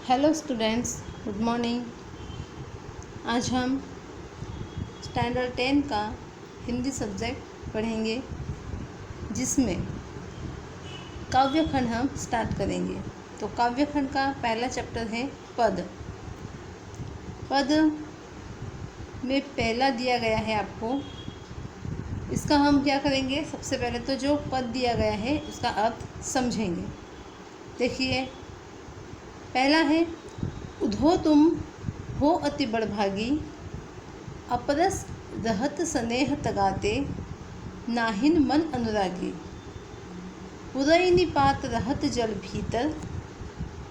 Hello students, good morning. आज हम standard 10 का हिंदी सब्जेक्ट पढ़ेंगे, जिसमें काव्य खंड हम स्टार्ट करेंगे। तो काव्य खंड का पहला चैप्टर है पद। पद में पहला दिया गया है आपको। इसका हम क्या करेंगे, सबसे पहले तो जो पद दिया गया है उसका अर्थ समझेंगे। देखिए, पहला है, उधो तुम हो अति बड़भागी, अपरस रहत स्नेह तगाते, नाहिन मन अनुरागी, पुरई निपात रहत जल भीतर,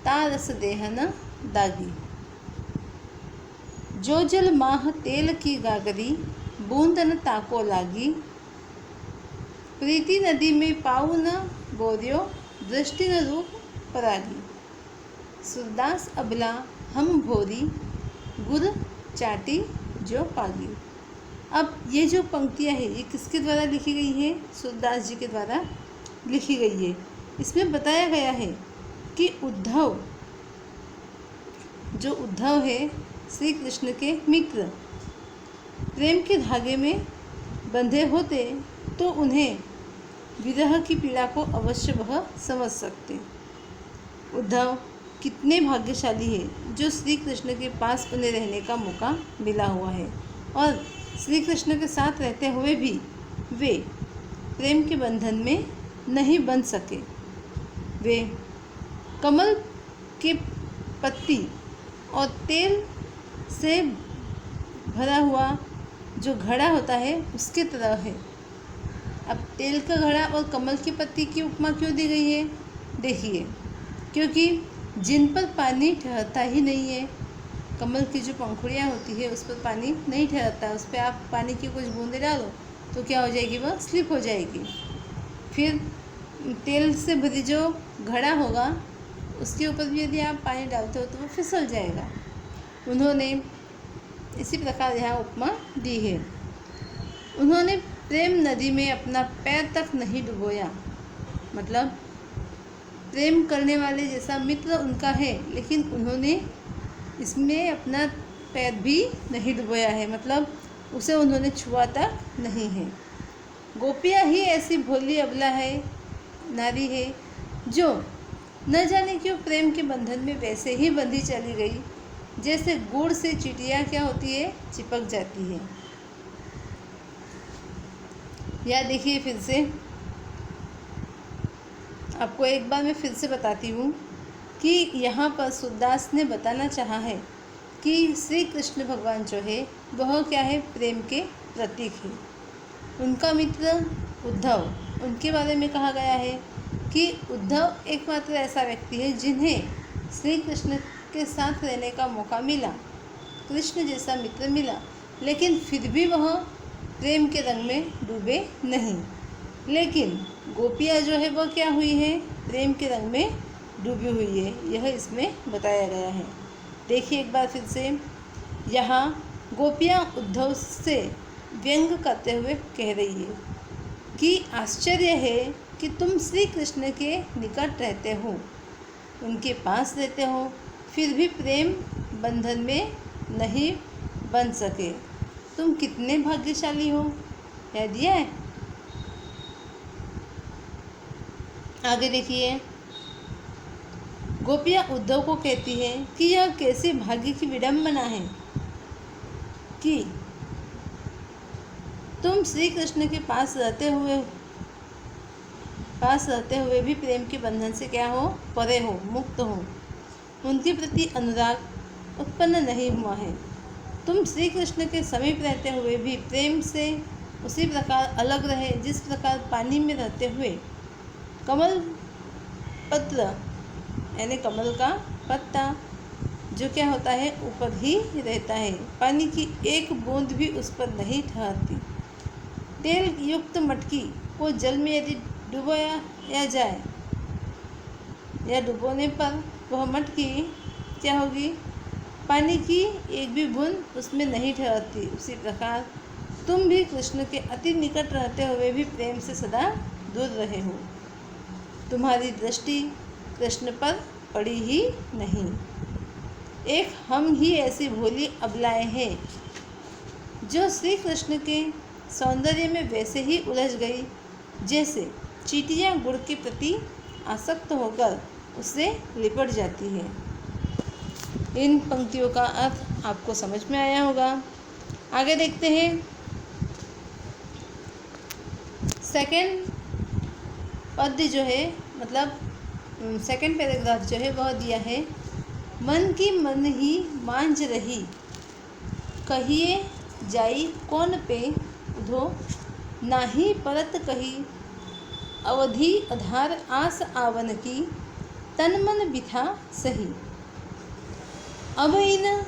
तारस देहन दागी। जो जल माह तेल की गागरी, बूंदन ताको लागी, प्रीति नदी में पाऊ न बोरियो, दृष्टि न रूप परागी। सूरदास अबला हम भोरी, गुर चाटी जो पागी। अब ये जो पंक्तियाँ हैं ये किसके द्वारा लिखी गई है? सूरदास जी के द्वारा लिखी गई है। इसमें बताया गया है कि उद्धव है श्री कृष्ण के मित्र, प्रेम के धागे में बंधे होते तो उन्हें विरह की पीड़ा को अवश्य वह समझ सकते। उद्धव कितने भाग्यशाली है जो श्री कृष्ण के पास बने रहने का मौका मिला हुआ है, और श्री कृष्ण के साथ रहते हुए भी वे प्रेम के बंधन में नहीं बंध सके। वे कमल के पत्ती और तेल से भरा हुआ जो घड़ा होता है उसके तरह है। अब तेल का घड़ा और कमल की पत्ती की उपमा क्यों दी गई है? देखिए, क्योंकि जिन पर पानी ठहरता ही नहीं है, कमल की जो पंखुड़ियाँ होती है उस पर पानी नहीं ठहरता, उस पर आप पानी की कुछ बूंदें डालो तो क्या हो जाएगी, वह स्लिप हो जाएगी। फिर तेल से भरी जो घड़ा होगा उसके ऊपर भी यदि आप पानी डालते हो तो वो फिसल जाएगा। उन्होंने इसी प्रकार यहाँ उपमा दी है। उन्होंने प्रेम नदी में अपना पैर तक नहीं डुबोया, मतलब प्रेम करने वाले जैसा मित्र उनका है, लेकिन उन्होंने इसमें अपना पैर भी नहीं डुबोया है, मतलब उसे उन्होंने छुआ तक नहीं है। गोपियाँ ही ऐसी भोली अबला है, नारी है, जो न जाने क्यों प्रेम के बंधन में वैसे ही बंधी चली गई जैसे गुड़ से चींटियाँ क्या होती है, चिपक जाती है। या देखिए, फिर से आपको एक बार मैं फिर से बताती हूँ कि यहाँ पर सूरदास ने बताना चाहा है कि श्री कृष्ण भगवान जो है वह क्या है, प्रेम के प्रतीक है। उनका मित्र उद्धव, उनके बारे में कहा गया है कि उद्धव एकमात्र ऐसा व्यक्ति है जिन्हें श्री कृष्ण के साथ रहने का मौका मिला, कृष्ण जैसा मित्र मिला, लेकिन फिर भी वह प्रेम के रंग में डूबे नहीं। लेकिन गोपियाँ जो है वह क्या हुई है, प्रेम के रंग में डूबी हुई है, यह इसमें बताया गया है। देखिए एक बार फिर से, यहाँ गोपियाँ उद्धव से व्यंग करते हुए कह रही है कि आश्चर्य है कि तुम श्री कृष्ण के निकट रहते हो, उनके पास रहते हो, फिर भी प्रेम बंधन में नहीं बन सके। तुम कितने भाग्यशाली हो। कह दिया है। आगे देखिए, गोपियाँ उद्धव को कहती हैं कि यह कैसी भाग्य की विडंबना है कि तुम श्री कृष्ण के पास रहते हुए भी प्रेम के बंधन से क्या हो, परे हो, मुक्त हो, उनके प्रति अनुराग उत्पन्न नहीं हुआ है। तुम श्री कृष्ण के समीप रहते हुए भी प्रेम से उसी प्रकार अलग रहे जिस प्रकार पानी में रहते हुए कमल पत्र यानी कमल का पत्ता जो क्या होता है, ऊपर ही रहता है, पानी की एक बूंद भी उस पर नहीं ठहरती। तेल युक्त मटकी को जल में यदि डुबोया जाए या डुबोने पर वह मटकी क्या होगी, पानी की एक भी बूंद उसमें नहीं ठहरती। उसी प्रकार तुम भी कृष्ण के अति निकट रहते हुए भी प्रेम से सदा दूर रहे हो, तुम्हारी दृष्टि कृष्ण पर पड़ी ही नहीं। एक हम ही ऐसी भोली अबलाएं हैं जो श्री कृष्ण के सौंदर्य में वैसे ही उलझ गई जैसे चींटियां गुड़ के प्रति आसक्त होकर उससे लिपट जाती है। इन पंक्तियों का अर्थ आपको समझ में आया होगा। आगे देखते हैं। सेकंड पद्य जो है, मतलब सेकंड पैराग्राफ जो है वह दिया है। मन की मन ही मांझ रही, कहिए जाई कौन पे उधो, नाही परत कही अवधि आधार आस आवन की, तन मन बिथा सही। अब इन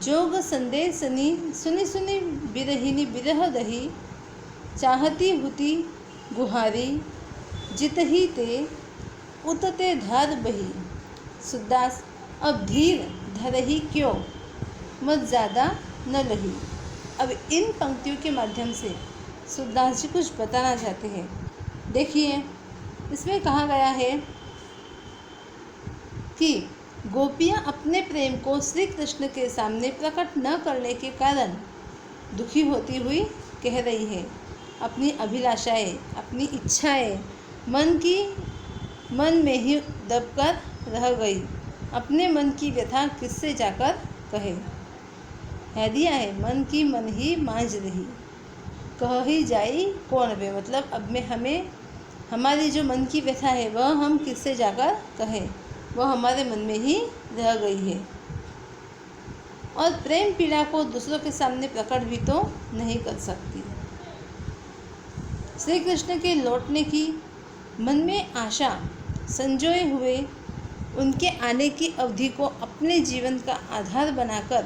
जोग संदेशनी सुनी सुनी बिरहिनी बिरह दही, चाहती हुती गुहारी जितही ते उतते धार बही। सुदास अब धीर धरही क्यों, मत ज़्यादा न लही। अब इन पंक्तियों के माध्यम से सुदास जी कुछ बताना चाहते हैं। देखिए, इसमें कहा गया है कि गोपियाँ अपने प्रेम को श्री कृष्ण के सामने प्रकट न करने के कारण दुखी होती हुई कह रही है। अपनी अभिलाषाएं, अपनी इच्छाएं मन में ही दबकर रह गई। अपने मन की व्यथा किससे जाकर कहे। है दिया है, मन की मन ही मांझ रही, कह ही जाई कौन वे। मतलब अब में हमें हमारी जो मन की व्यथा है वह हम किससे जाकर कहें, वह हमारे मन में ही रह गई है। और प्रेम पीड़ा को दूसरों के सामने प्रकट भी तो नहीं कर सकती। श्री कृष्ण के लौटने की मन में आशा संजोए हुए उनके आने की अवधि को अपने जीवन का आधार बनाकर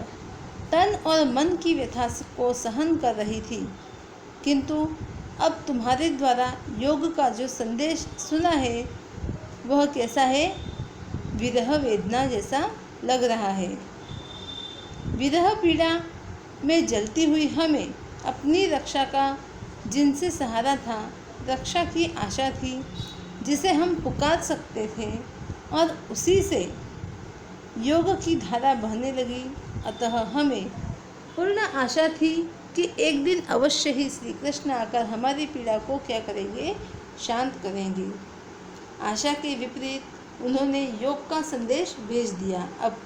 तन और मन की व्यथा को सहन कर रही थी। किंतु अब तुम्हारे द्वारा योग का जो संदेश सुना है वह कैसा है, विरह वेदना जैसा लग रहा है। विरह पीड़ा में जलती हुई हमें अपनी रक्षा का जिनसे सहारा था, रक्षा की आशा थी जिसे हम पुकार सकते थे, और उसी से योग की धारा बहने लगी। अतः हमें पूर्ण आशा थी कि एक दिन अवश्य ही श्री कृष्ण आकर हमारी पीड़ा को क्या करेंगे, शांत करेंगे। आशा के विपरीत उन्होंने योग का संदेश भेज दिया। अब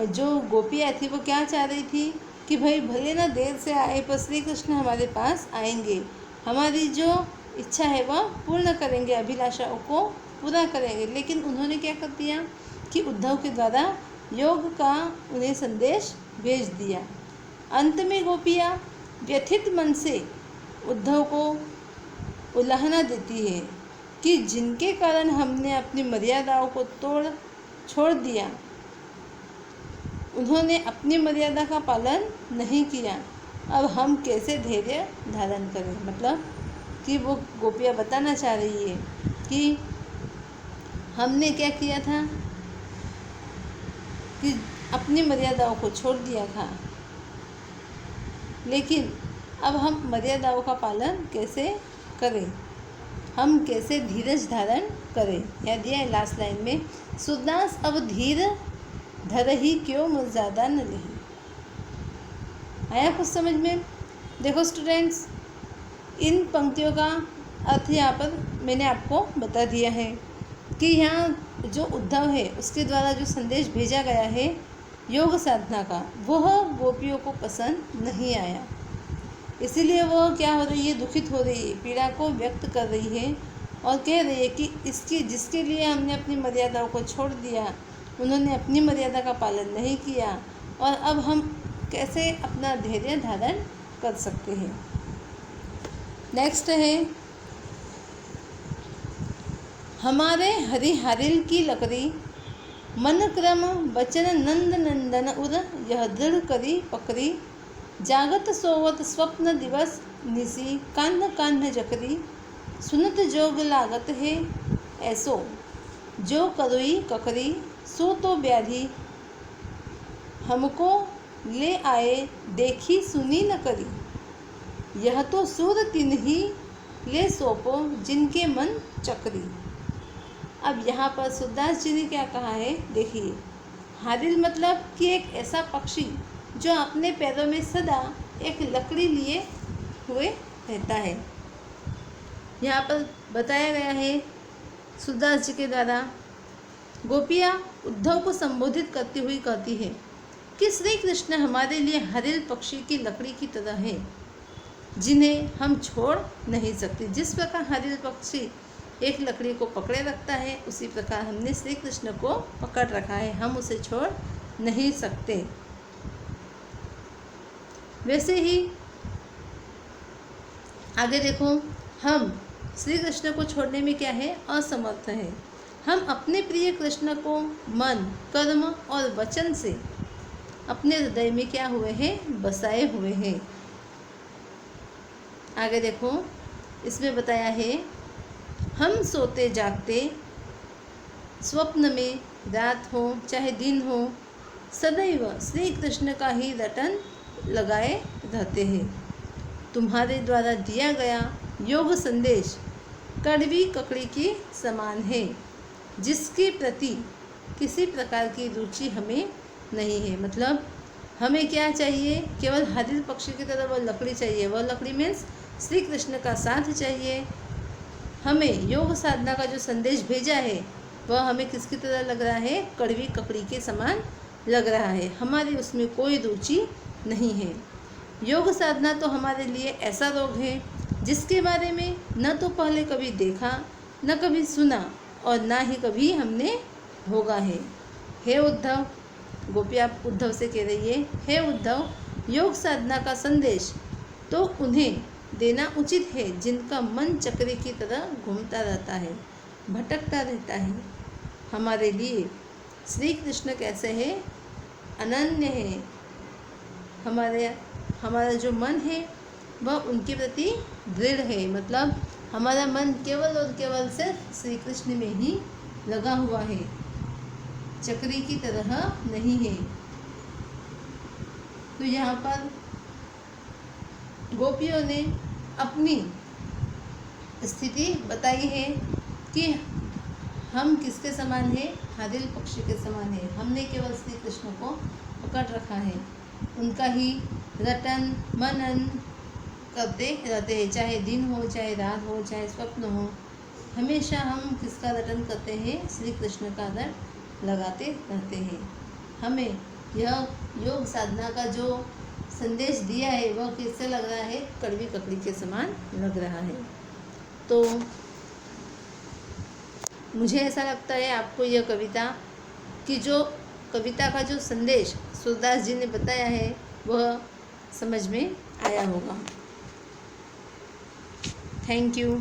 जो गोपियाँ थी वो क्या चाह रही थी कि भाई भले ना देर से आए पर श्री कृष्ण हमारे पास आएंगे, हमारी जो इच्छा है वह पूर्ण करेंगे, अभिलाषाओं को पूरा करेंगे। लेकिन उन्होंने क्या कर दिया कि उद्धव के द्वारा योग का उन्हें संदेश भेज दिया। अंत में गोपियाँ व्यथित मन से उद्धव को उलाहना देती है कि जिनके कारण हमने अपनी मर्यादाओं को छोड़ दिया, उन्होंने अपनी मर्यादा का पालन नहीं किया, अब हम कैसे धैर्य धारण करें। मतलब कि वो गोपियाँ बताना चाह रही है कि हमने क्या किया था कि अपनी मर्यादाओं को छोड़ दिया था, लेकिन अब हम मर्यादाओं का पालन कैसे करें, हम कैसे धीरज धारण करें। यह दिया है लास्ट लाइन में, सुदास अब धीर धर ही क्यों मुझ ज़्यादा न लही। आया कुछ समझ में। देखो स्टूडेंट्स, इन पंक्तियों का अर्थ यहाँ पर मैंने आपको बता दिया है कि यहाँ जो उद्धव है उसके द्वारा जो संदेश भेजा गया है योग साधना का, वह गोपियों को पसंद नहीं आया। इसीलिए वह क्या हो रही है, दुखित हो रही है, पीड़ा को व्यक्त कर रही है और कह रही है कि जिसके लिए हमने अपनी मर्यादाओं को छोड़ दिया, उन्होंने अपनी मर्यादा का पालन नहीं किया, और अब हम कैसे अपना धैर्य धारण कर सकते हैं। नेक्स्ट है, हमारे हरिहारिल की लकड़ी, मन क्रम बचन नंद नंदन उर, यह दृढ़ करी पकड़ी, जागत सोवत स्वप्न दिवस निसी, कान्ह कान्ह जकरी, सुनत जोग लागत है ऐसो, जो करोई ककरी, सो तो व्याधि हमको ले आए, देखी सुनी न करी, यह तो सूर तिन्ही ले सौंपो, जिनके मन चकरी। अब यहाँ पर सुदास जी ने क्या कहा है, देखिए, हादिल मतलब कि एक ऐसा पक्षी जो अपने पैरों में सदा एक लकड़ी लिए हुए रहता है। यहाँ पर बताया गया है सूरदास जी के द्वारा, गोपियाँ उद्धव को संबोधित करती हुई कहती है कि श्री कृष्ण हमारे लिए हरिल पक्षी की लकड़ी की तरह है, जिन्हें हम छोड़ नहीं सकते। जिस प्रकार हरिल पक्षी एक लकड़ी को पकड़े रखता है, उसी प्रकार हमने श्री कृष्ण को पकड़ रखा है, हम उसे छोड़ नहीं सकते। वैसे ही आगे देखो, हम श्री कृष्ण को छोड़ने में क्या है, असमर्थ है। हम अपने प्रिय कृष्ण को मन, कर्म और वचन से अपने हृदय में क्या हुए हैं, बसाए हुए हैं। आगे देखो, इसमें बताया है, हम सोते जागते, स्वप्न में, रात हो चाहे दिन हो, सदैव श्री कृष्ण का ही रटन लगाए रहते हैं। तुम्हारे द्वारा दिया गया योग संदेश कड़वी ककड़ी के समान है, जिसके प्रति किसी प्रकार की रुचि हमें नहीं है। मतलब हमें क्या चाहिए, केवल हरिल पक्षी की तरह वह लकड़ी चाहिए। वह लकड़ी मीन्स श्री कृष्ण का साथ चाहिए। हमें योग साधना का जो संदेश भेजा है वह हमें किसकी तरह लग रहा है, कड़वी ककड़ी के समान लग रहा है। हमारी उसमें कोई रुचि नहीं है। योग साधना तो हमारे लिए ऐसा रोग है जिसके बारे में न तो पहले कभी देखा, न कभी सुना, और ना ही कभी हमने भोगा है। हे उद्धव, गोपियाँ उद्धव से कह रही है, हे उद्धव, योग साधना का संदेश तो उन्हें देना उचित है जिनका मन चक्री की तरह घूमता रहता है, भटकता रहता है। हमारे लिए श्री कृष्ण कैसे है, अनन्य है। हमारा जो मन है वह उनके प्रति दृढ़ है। मतलब हमारा मन केवल और केवल सिर्फ श्री कृष्ण में ही लगा हुआ है, चक्री की तरह नहीं है। तो यहाँ पर गोपियों ने अपनी स्थिति बताई है कि हम किसके समान हैं, हादिल पक्षी के समान है। हमने केवल श्री कृष्ण को पकड़ रखा है, उनका ही रटन मनन करते रहते हैं, चाहे दिन हो, चाहे रात हो, चाहे स्वप्न हो। हमेशा हम किसका रटन करते हैं, श्री कृष्ण का रट लगाते रहते हैं। हमें यह योग साधना का जो संदेश दिया है वह किससे लग रहा है, कड़वी ककड़ी के समान लग रहा है। तो मुझे ऐसा लगता है आपको यह कविता की जो कविता का जो संदेश सूरदास जी ने बताया है वह समझ में आया होगा। Thank you.